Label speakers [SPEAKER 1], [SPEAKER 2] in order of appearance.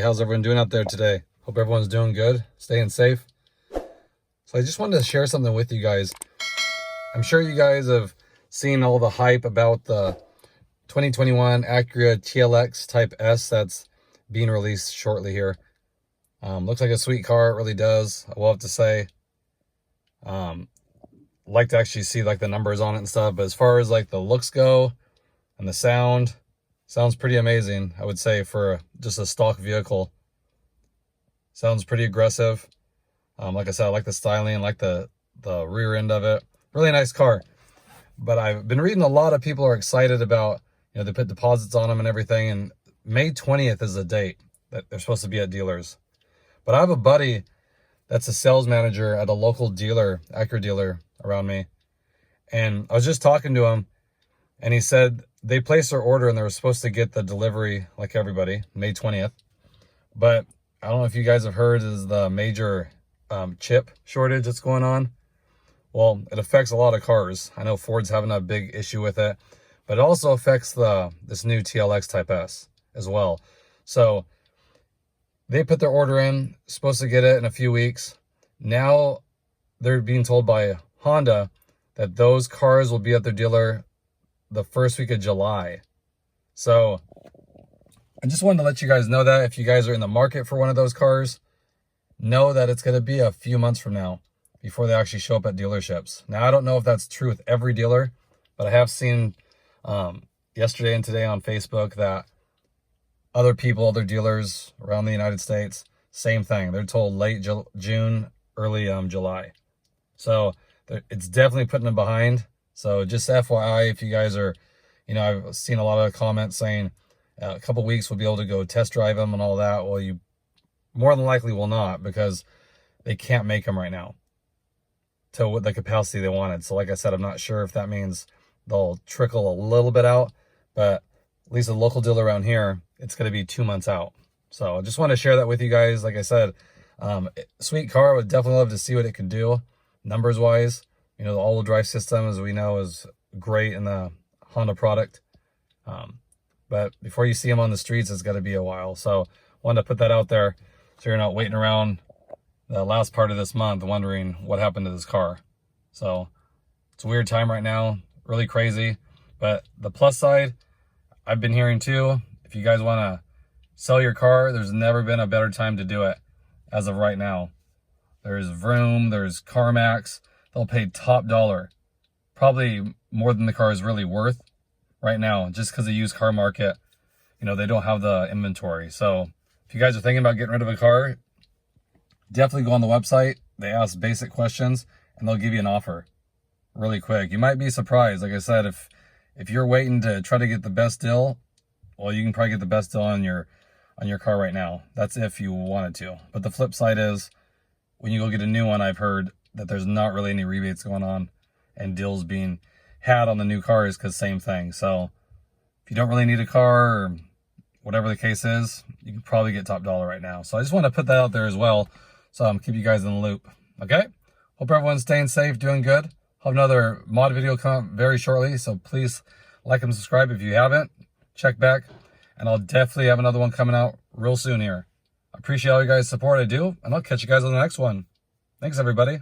[SPEAKER 1] how's everyone doing out there today? Hope everyone's doing good, staying safe. So I just wanted to share something with you guys. I'm sure you guys have seen all the hype about the 2021 Acura Tlx Type S that's being released shortly here. Looks like a sweet car, it really does, I will have to say. Like to actually see like the numbers on it and stuff, but as far as like the looks go and the sound, sounds pretty amazing, I would say, for just a stock vehicle. Sounds pretty aggressive. Like I said, I like the styling, like the rear end of it. Really nice car. But I've been reading a lot of people are excited about, you know, they put deposits on them and everything, and May 20th is the date that they're supposed to be at dealers. But I have a buddy that's a sales manager at a local dealer, Acura dealer around me. And I was just talking to him, and he said they placed their order and they were supposed to get the delivery like everybody, May 20th. But I don't know if you guys have heard is the major chip shortage that's going on. Well, it affects a lot of cars. I know Ford's having a big issue with it, but it also affects this new TLX Type S as well. So they put their order in, supposed to get it in a few weeks. Now they're being told by Honda that those cars will be at their dealer the first week of July. So I just wanted to let you guys know that if you guys are in the market for one of those cars, know that it's going to be a few months from now before they actually show up at dealerships. Now, I don't know if that's true with every dealer, but I have seen yesterday and today on Facebook that other people, other dealers around the United States, same thing. They're told late June, early July. So it's definitely putting them behind. So just FYI, if you guys are, you know, I've seen a lot of comments saying a couple weeks we'll be able to go test drive them and all that. Well, you more than likely will not, because they can't make them right now to the capacity they wanted. So like I said, I'm not sure if that means they'll trickle a little bit out, but at least a local dealer around here, it's going to be 2 months out. So I just want to share that with you guys. Like I said, sweet car. Would definitely love to see what it can do numbers wise. You know, the all-wheel drive system, as we know, is great in the Honda product. But before you see them on the streets, it's got to be a while. So wanted to put that out there so you're not waiting around the last part of this month wondering what happened to this car. So it's a weird time right now, really crazy. But the plus side, I've been hearing too, if you guys want to sell your car, there's never been a better time to do it as of right now. There's Vroom, there's CarMax. They'll pay top dollar, probably more than the car is really worth right now, just because the used car market, you know, they don't have the inventory. So if you guys are thinking about getting rid of a car, definitely go on the website. They ask basic questions and they'll give you an offer really quick. You might be surprised. Like I said, if you're waiting to try to get the best deal, well, you can probably get the best deal on your car right now. That's if you wanted to. But the flip side is, when you go get a new one, I've heard that there's not really any rebates going on and deals being had on the new cars, because same thing. So if you don't really need a car or whatever the case is, you can probably get top dollar right now. So I just want to put that out there as well, so I'm keep you guys in the loop. Okay, hope everyone's staying safe, doing good. I'll have another mod video come up very shortly, so please like and subscribe if you haven't. Check back, and I'll definitely have another one coming out real soon here. I appreciate all you guys' support, I do, and I'll catch you guys on the next one. Thanks, everybody.